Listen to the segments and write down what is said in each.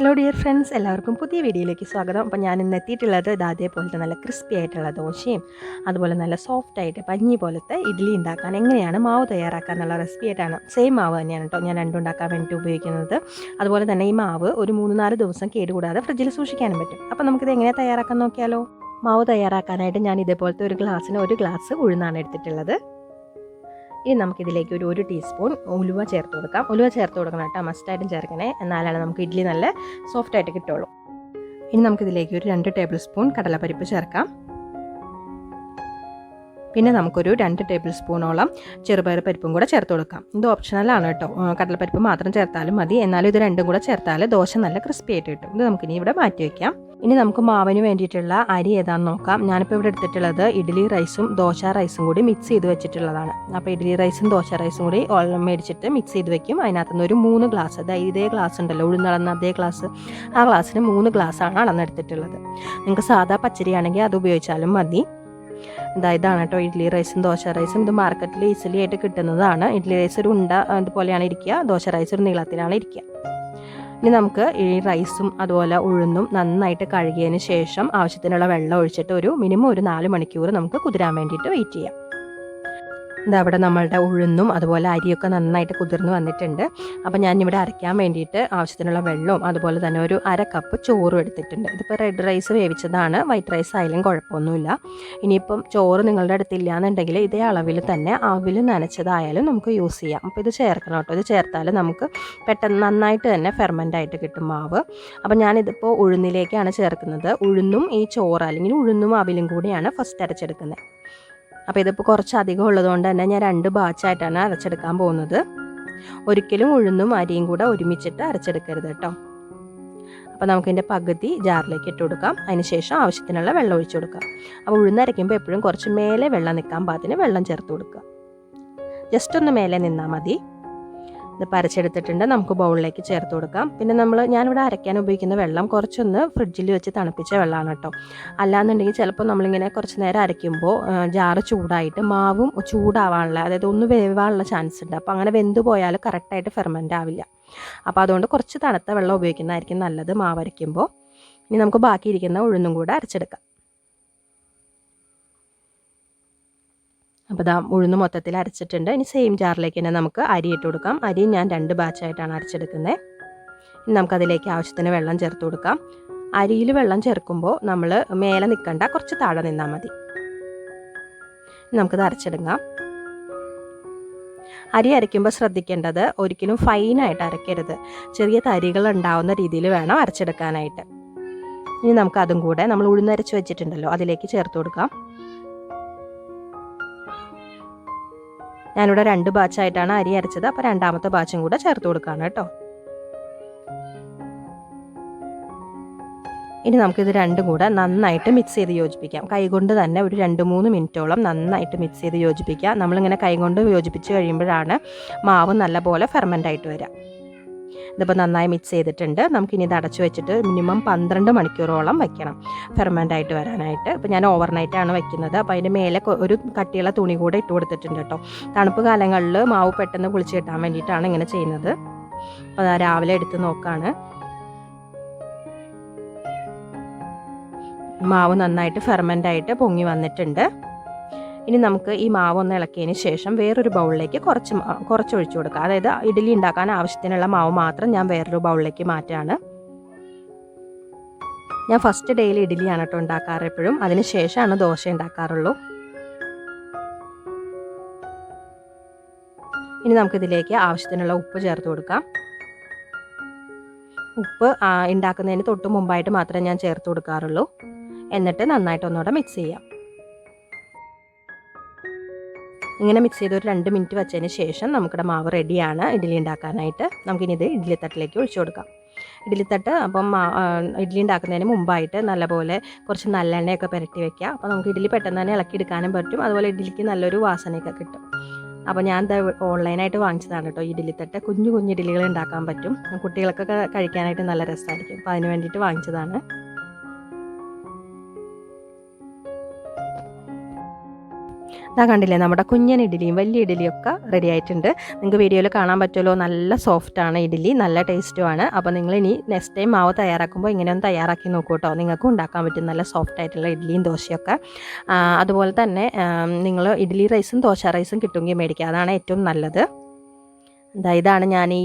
Hello dear friends, എല്ലാവർക്കും പുതിയ വീഡിയോയിലേക്ക് സ്വാഗതം. അപ്പോൾ ഞാൻ ഇന്ന് എത്തിയിട്ടുള്ളത് അതേപോലത്തെ നല്ല ക്രിസ്പി ആയിട്ടുള്ള ദോശയും അതുപോലെ നല്ല സോഫ്റ്റായിട്ട് പഞ്ഞി പോലത്തെ ഇഡ്ഡലി ഉണ്ടാക്കാൻ എങ്ങനെയാണ് മാവ് തയ്യാറാക്കുക എന്നുള്ള റെസിപ്പി ആയിട്ടാണ്. സെയിം മാവ് തന്നെയാണ് കേട്ടോ ഞാൻ രണ്ടും ഉണ്ടാക്കാൻ വേണ്ടിയിട്ട് ഉപയോഗിക്കുന്നത്. അതുപോലെ തന്നെ ഈ മാവ് ഒരു 3-4 ദിവസം കേടുകൂടാതെ ഫ്രിഡ്ജിൽ സൂക്ഷിക്കാനും പറ്റും. അപ്പോൾ നമുക്കിത് എങ്ങനെ തയ്യാറാക്കാൻ നോക്കിയാലോ. മാവ് തയ്യാറാക്കാനായിട്ട് ഞാൻ ഇതേപോലത്തെ ഒരു ഗ്ലാസ്സിന് 1 ഗ്ലാസ് ഉഴുന്നാണ് എടുത്തിട്ടുള്ളത്. ഇനി നമുക്കിതിലേക്ക് ഒരു ടീസ്പൂൺ ഉലുവ ചേർത്ത് കൊടുക്കാം. ഉലുവ ചേർത്ത് കൊടുക്കണം കേട്ടോ, മസ്റ്റായിട്ടും ചേർക്കണേ, എന്നാലാണ് നമുക്ക് ഇഡ്ഡലി നല്ല സോഫ്റ്റായിട്ട് കിട്ടുള്ളൂ. ഇനി നമുക്കിതിലേക്ക് ഒരു 2 ടേബിൾ സ്പൂൺ കടലപ്പരിപ്പ് ചേർക്കാം. പിന്നെ നമുക്കൊരു 2 ടേബിൾ സ്പൂണോളം ചെറുപയർ പരിപ്പും കൂടെ ചേർത്ത് കൊടുക്കാം. ഇത് ഓപ്ഷണലാണ് കേട്ടോ, കടലപ്പരിപ്പ് മാത്രം ചേർത്താലും മതി. എന്നാലും ഇത് രണ്ടും കൂടെ ചേർത്താൽ ദോശ നല്ല ക്രിസ്പി ആയിട്ട് കിട്ടും. ഇത് നമുക്കിനി ഇവിടെ മാറ്റി വയ്ക്കാം. ഇനി നമുക്ക് മാവിന് വേണ്ടിയിട്ടുള്ള അരി ഏതാണെന്ന് നോക്കാം. ഞാനിപ്പോൾ ഇവിടെ എടുത്തിട്ടുള്ളത് ഇഡ്ഡലി റൈസും ദോശ റൈസും കൂടി മിക്സ് ചെയ്ത് വെച്ചിട്ടുള്ളതാണ്. അപ്പോൾ ഇഡ്ഡലി റൈസും ദോശ റൈസും കൂടി മേടിച്ചിട്ട് മിക്സ് ചെയ്ത് വെക്കും. അതിനകത്തുനിന്ന് ഒരു 3 ഗ്ലാസ്, അതായത് ഇതേ ഗ്ലാസ് ഉണ്ടല്ലോ ഉഴുന്നളന്ന അതേ ഗ്ലാസ്, ആ ഗ്ലാസ്സിന് 3 ഗ്ലാസ്സാണ് അളന്നെടുത്തിട്ടുള്ളത്. നിങ്ങൾക്ക് സാധാ പച്ചരിയാണെങ്കിൽ അത് ഉപയോഗിച്ചാലും മതി. ഇതാണ് കേട്ടോ ഇഡ്ഡലി റൈസും ദോശ റൈസും. ഇത് മാർക്കറ്റിൽ ഈസിലി ആയിട്ട് കിട്ടുന്നതാണ്. ഇഡ്ഡലി റൈസ് ഒരു ഉണ്ട അതുപോലെയാണ് ഇരിക്കുക, ദോശ റൈസ് ഒരു നീളത്തിലാണ് ഇരിക്കുക. ഇനി നമുക്ക് ഈ റൈസും അതുപോലെ ഉഴുന്നും നന്നായിട്ട് കഴുകിയതിന് ശേഷം ആവശ്യത്തിനുള്ള വെള്ളം ഒഴിച്ചിട്ട് ഒരു മിനിമം ഒരു 4 മണിക്കൂർ നമുക്ക് കുതിരാൻ വേണ്ടിയിട്ട് വെയിറ്റ് ചെയ്യാം. ഇതവിടെ നമ്മളുടെ ഉഴുന്നും അതുപോലെ അരിയൊക്കെ നന്നായിട്ട് കുതിർന്ന് വന്നിട്ടുണ്ട്. അപ്പോൾ ഞാനിവിടെ അരയ്ക്കാൻ വേണ്ടിയിട്ട് ആവശ്യത്തിനുള്ള വെള്ളവും അതുപോലെ തന്നെ ഒരു 1/2 കപ്പ് ചോറും എടുത്തിട്ടുണ്ട്. ഇതിപ്പോൾ റെഡ് റൈസ് വേവിച്ചതാണ്, വൈറ്റ് റൈസ് ആയാലും കുഴപ്പമൊന്നുമില്ല. ഇനിയിപ്പം ചോറ് നിങ്ങളുടെ അടുത്തില്ല എന്നുണ്ടെങ്കിൽ ഇതേ അളവിൽ തന്നെ അവിൽ നനച്ചതായാലും നമുക്ക് യൂസ് ചെയ്യാം. അപ്പോൾ ഇത് ചേർക്കണം കേട്ടോ. ഇത് ചേർത്താൽ നമുക്ക് പെട്ടെന്ന് നന്നായിട്ട് തന്നെ ഫെർമെൻ്റ് ആയിട്ട് കിട്ടും മാവ്. അപ്പോൾ ഞാനിതിപ്പോൾ ഉഴുന്നിലേക്കാണ് ചേർക്കുന്നത്. ഉഴുന്നും ഈ ചോറ് അല്ലെങ്കിൽ ഉഴുന്നും അവിലും കൂടിയാണ് ഫസ്റ്റ് അരച്ചെടുക്കുന്നത്. അപ്പോൾ ഇതിപ്പോൾ കുറച്ച് അധികം ഉള്ളതുകൊണ്ട് തന്നെ ഞാൻ 2 ബാച്ചായിട്ടാണ് അരച്ചെടുക്കാൻ പോകുന്നത്. ഒരിക്കലും ഉഴുന്നും അരിയും കൂടെ ഒരുമിച്ചിട്ട് അരച്ചെടുക്കരുത് കേട്ടോ. അപ്പോൾ നമുക്കിതിൻ്റെ പകുതി ജാറിലേക്ക് ഇട്ട് കൊടുക്കാം. അതിനുശേഷം ആവശ്യത്തിനുള്ള വെള്ളം ഒഴിച്ചു കൊടുക്കാം. അപ്പോൾ ഉഴുന്നരയ്ക്കുമ്പോൾ എപ്പോഴും കുറച്ച് മേലെ വെള്ളം നിൽക്കാൻ പാകത്തിന് വെള്ളം ചേർത്ത് കൊടുക്കുക. ജസ്റ്റ് ഒന്ന് മേലെ നിന്നാൽ മതി. ഇത് അരച്ചെടുത്തിട്ടുണ്ട്. നമുക്ക് ബൗളിലേക്ക് ചേർത്ത് കൊടുക്കാം. പിന്നെ ഞാനിവിടെ അരയ്ക്കാൻ ഉപയോഗിക്കുന്ന വെള്ളം കുറച്ചൊന്ന് ഫ്രിഡ്ജിൽ വെച്ച് തണുപ്പിച്ച വെള്ളമാണ് കേട്ടോ. അല്ലാന്നുണ്ടെങ്കിൽ ചിലപ്പോൾ നമ്മളിങ്ങനെ കുറച്ച് നേരം അരയ്ക്കുമ്പോൾ ജാറ് ചൂടായിട്ട് മാവും ചൂടാവാനുള്ള, അതായത് ഒന്ന് വേവാനുള്ള ചാൻസ് ഉണ്ട്. അപ്പോൾ അങ്ങനെ വെന്ത് പോയാൽ കറക്റ്റായിട്ട് ഫെർമെൻ്റ് ആവില്ല. അപ്പോൾ അതുകൊണ്ട് കുറച്ച് തണുത്ത വെള്ളം ഉപയോഗിക്കുന്നതായിരിക്കും നല്ലത് മാവ് അരയ്ക്കുമ്പോൾ. ഇനി നമുക്ക് ബാക്കിയിരിക്കുന്ന ഉഴുന്നും കൂടെ അരച്ചെടുക്കാം. അപ്പോൾ ഉഴുന്ന് മൊത്തത്തിൽ അരച്ചിട്ടുണ്ട്. ഇനി സെയിം ജാറിലേക്ക് തന്നെ നമുക്ക് അരി ഇട്ട് കൊടുക്കാം. അരി ഞാൻ 2 ബാച്ചായിട്ടാണ് അരച്ചെടുക്കുന്നത്. ഇനി നമുക്കതിലേക്ക് ആവശ്യത്തിന് വെള്ളം ചേർത്ത് കൊടുക്കാം. അരിയിൽ വെള്ളം ചേർക്കുമ്പോൾ നമ്മൾ മേലെ നിൽക്കണ്ട, കുറച്ച് താഴെ നിന്നാൽ മതി. നമുക്കത് അരച്ചെടുക്കാം. അരി അരയ്ക്കുമ്പോൾ ശ്രദ്ധിക്കേണ്ടത് ഒരിക്കലും ഫൈനായിട്ട് അരയ്ക്കരുത്. ചെറിയ തരികൾ ഉണ്ടാവുന്ന രീതിയിൽ വേണം അരച്ചെടുക്കാനായിട്ട്. ഇനി നമുക്കതും കൂടെ നമ്മൾ ഉഴുന്നരച്ച് വെച്ചിട്ടുണ്ടല്ലോ അതിലേക്ക് ചേർത്ത് കൊടുക്കാം. ഞാനിവിടെ 2 ബാച്ചായിട്ടാണ് അരി അരച്ചത്. അപ്പോൾ 2ാമത്തെ ബാച്ചും കൂടെ ചേർത്ത് കൊടുക്കുകയാണ് കേട്ടോ. ഇനി നമുക്കിത് രണ്ടും കൂടെ നന്നായിട്ട് മിക്സ് ചെയ്ത് യോജിപ്പിക്കാം. കൈകൊണ്ട് തന്നെ ഒരു 2-3 മിനിറ്റോളം നന്നായിട്ട് മിക്സ് ചെയ്ത് യോജിപ്പിക്കുക. നമ്മളിങ്ങനെ കൈകൊണ്ട് യോജിപ്പിച്ച് കഴിയുമ്പോഴാണ് മാവ് നല്ലപോലെ ഫെർമെൻ്റ് ആയിട്ട് വരിക. ഇതിപ്പോൾ നന്നായി മിക്സ് ചെയ്തിട്ടുണ്ട്. നമുക്കിനി ഇത് അടച്ചു വെച്ചിട്ട് മിനിമം 12 മണിക്കൂറോളം വയ്ക്കണം ഫെർമെൻ്റ് ആയിട്ട് വരാനായിട്ട്. ഇപ്പോൾ ഞാൻ ഓവർനൈറ്റാണ് വയ്ക്കുന്നത്. അപ്പോൾ അതിൻ്റെ മേലെ ഒരു കട്ടിയുള്ള തുണി കൂടെ ഇട്ട് കൊടുത്തിട്ടുണ്ട് കേട്ടോ. തണുപ്പ് കാലങ്ങളിൽ മാവ് പെട്ടെന്ന് പുളിച്ച് കിട്ടാൻ വേണ്ടിയിട്ടാണ് ഇങ്ങനെ ചെയ്യുന്നത്. അപ്പോൾ രാവിലെ എടുത്ത് നോക്കുകയാണ്. മാവ് നന്നായിട്ട് ഫെർമെൻ്റ് ആയിട്ട് പൊങ്ങി വന്നിട്ടുണ്ട്. ഇനി നമുക്ക് ഈ മാവ് ഒന്ന് ഇളക്കിയതിന് ശേഷം വേറൊരു ബൗളിലേക്ക് കുറച്ച് ഒഴിച്ചു കൊടുക്കുക. അതായത് ഇഡ്ഡലി ഉണ്ടാക്കാൻ ആവശ്യത്തിനുള്ള മാവ് മാത്രം ഞാൻ വേറൊരു ബൗളിലേക്ക് മാറ്റുകയാണ്. ഞാൻ ഫസ്റ്റ് ഡേയിൽ ഇഡ്ഡലിയാണ് കേട്ടോ ഉണ്ടാക്കാറ് എപ്പോഴും. അതിന് ശേഷമാണ് ദോശ ഉണ്ടാക്കാറുള്ളൂ. ഇനി നമുക്കിതിലേക്ക് ആവശ്യത്തിനുള്ള ഉപ്പ് ചേർത്ത് കൊടുക്കാം. ഉപ്പ് ഉണ്ടാക്കുന്നതിന് തൊട്ട് മുമ്പായിട്ട് മാത്രമേ ഞാൻ ചേർത്ത് കൊടുക്കാറുള്ളൂ. എന്നിട്ട് നന്നായിട്ട് ഒന്നുകൂടെ മിക്സ് ചെയ്യാം. ഇങ്ങനെ മിക്സ് ചെയ്ത് ഒരു 2 മിനിറ്റ് വെച്ചതിന് ശേഷം നമുക്കിവിടെ മാവ് റെഡിയാണ് ഇഡ്ഡലി ഉണ്ടാക്കാനായിട്ട്. നമുക്കിനി ഇത് ഇഡ്ഡലി തട്ടിലേക്ക് ഒഴിച്ചു കൊടുക്കാം. ഇഡ്ഡലി തട്ട് അപ്പം ഇഡ്ഡലി ഉണ്ടാക്കുന്നതിന് മുമ്പായിട്ട് നല്ലപോലെ കുറച്ച് നല്ലെണ്ണയൊക്കെ പുരട്ടി വെക്കുക. അപ്പോൾ നമുക്ക് ഇഡ്ഡലി പെട്ടെന്ന് തന്നെ ഇളക്കിയെടുക്കാനും പറ്റും. അതുപോലെ ഇഡ്ഡലിക്ക് നല്ലൊരു വാസനയൊക്കെ കിട്ടും. അപ്പോൾ ഞാൻ ഓൺലൈനായിട്ട് വാങ്ങിച്ചതാണ് കേട്ടോ ഇഡ്ഡലി തട്ട്. കുഞ്ഞു ഇഡ്ഡലികൾ ഉണ്ടാക്കാൻ പറ്റും. കുട്ടികൾക്കൊക്കെ കഴിക്കാനായിട്ട് നല്ല രസമായിരിക്കും. അപ്പോൾ അതിന് വേണ്ടിയിട്ട് വാങ്ങിച്ചതാണ്. ഇതാ കണ്ടില്ലേ, നമ്മുടെ കുഞ്ഞൻ ഇഡ്ഡലിയും വലിയ ഇഡ്ഡലിയൊക്കെ റെഡി ആയിട്ടുണ്ട്. നിങ്ങൾക്ക് വീഡിയോയിൽ കാണാൻ പറ്റുമല്ലോ, നല്ല സോഫ്റ്റാണ് ഇഡ്ഡലി, നല്ല ടേസ്റ്റുമാണ്. അപ്പോൾ നിങ്ങൾ ഇനി നെക്സ്റ്റ് ടൈം മാവ് തയ്യാറാക്കുമ്പോൾ ഇങ്ങനെയൊന്ന് തയ്യാറാക്കി നോക്കൂ കേട്ടോ. നിങ്ങൾക്കും ഉണ്ടാക്കാൻ പറ്റും നല്ല സോഫ്റ്റ് ആയിട്ടുള്ള ഇഡ്ഡലിയും ദോശയൊക്കെ. അതുപോലെ തന്നെ നിങ്ങൾ ഇഡ്ഡലി റൈസും ദോശ റൈസും കിട്ടുമെങ്കിൽ മേടിക്കുക, അതാണ് ഏറ്റവും നല്ലത്. ഇതാണ് ഞാൻ ഈ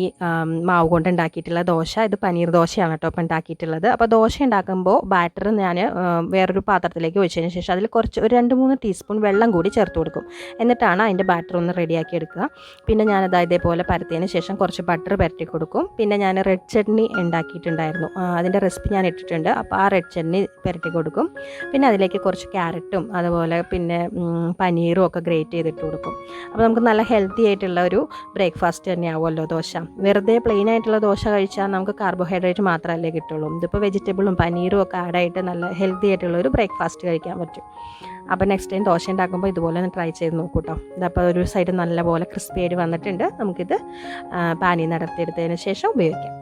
മാവ് കൊണ്ട് ഉണ്ടാക്കിയിട്ടുള്ള ദോശ. ഇത് പനീർ ദോശയാണ് കേട്ടോ ഇപ്പം ഉണ്ടാക്കിയിട്ടുള്ളത്. അപ്പോൾ ദോശ ഉണ്ടാക്കുമ്പോൾ ബാറ്റർ ഞാൻ വേറൊരു പാത്രത്തിലേക്ക് ഒഴിച്ചതിന് ശേഷം അതിൽ കുറച്ച് ഒരു 2-3 ടീസ്പൂൺ വെള്ളം കൂടി ചേർത്ത് കൊടുക്കും. എന്നിട്ടാണ് അതിൻ്റെ ബാറ്റർ ഒന്ന് റെഡിയാക്കി എടുക്കുക. പിന്നെ ഞാനത് ഇതേപോലെ പരത്തിയതിന് ശേഷം കുറച്ച് ബട്ടർ പരട്ടി കൊടുക്കും. പിന്നെ ഞാൻ റെഡ് ചട്നി ഉണ്ടാക്കിയിട്ടുണ്ടായിരുന്നു, അതിൻ്റെ റെസിപ്പി ഞാൻ ഇട്ടിട്ടുണ്ട്. അപ്പോൾ ആ റെഡ് ചട്നി പരട്ടി കൊടുക്കും. പിന്നെ അതിലേക്ക് കുറച്ച് ക്യാരറ്റും അതുപോലെ പിന്നെ പനീറും ഒക്കെ ഗ്രേറ്റ് ചെയ്തിട്ട് കൊടുക്കും. അപ്പോൾ നമുക്ക് നല്ല ഹെൽത്തി ആയിട്ടുള്ള ഒരു ബ്രേക്ക്ഫാസ്റ്റ് തന്നെയാവുമല്ലോ ദോശ. വെറുതെ പ്ലെയിൻ ആയിട്ടുള്ള ദോശ കഴിച്ചാൽ നമുക്ക് കാർബോഹൈഡ്രേറ്റ് മാത്രമല്ലേ കിട്ടുള്ളൂ. ഇതിപ്പോൾ വെജിറ്റബിളും പനീറും ഒക്കെ ആഡായിട്ട് നല്ല ഹെൽത്തി ആയിട്ടുള്ള ഒരു ബ്രേക്ക്ഫാസ്റ്റ് കഴിക്കാൻ പറ്റും. അപ്പോൾ നെക്സ്റ്റ് ടൈം ദോശ ഉണ്ടാക്കുമ്പോൾ ഇതുപോലെ ഒന്ന് ട്രൈ ചെയ്ത് നോക്കൂ കേട്ടോ. ഇതപ്പോൾ ഒരു സൈഡ് നല്ലപോലെ ക്രിസ്പി ആയിട്ട് വന്നിട്ടുണ്ട്. നമുക്കിത് പാനിൽ നടത്തിയെടുത്തതിന് ശേഷം ഉപയോഗിക്കാം.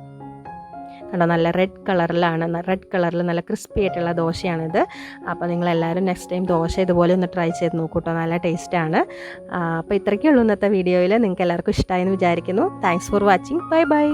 കണ്ടോ, നല്ല റെഡ് കളറിൽ നല്ല ക്രിസ്പി ആയിട്ടുള്ള ദോശയാണിത്. അപ്പോൾ നിങ്ങളെല്ലാവരും നെക്സ്റ്റ് ടൈം ദോശ ഇതുപോലെ ഒന്ന് ട്രൈ ചെയ്ത് നോക്കൂ കേട്ടോ, നല്ല ടേസ്റ്റാണ്. അപ്പോൾ ഇത്രയ്ക്കേ ഉള്ളൂ ഇന്നത്തെ വീഡിയോയിൽ. നിങ്ങൾക്ക് എല്ലാവർക്കും ഇഷ്ടമായെന്ന് വിചാരിക്കുന്നു. Thanks for watching. Bye bye.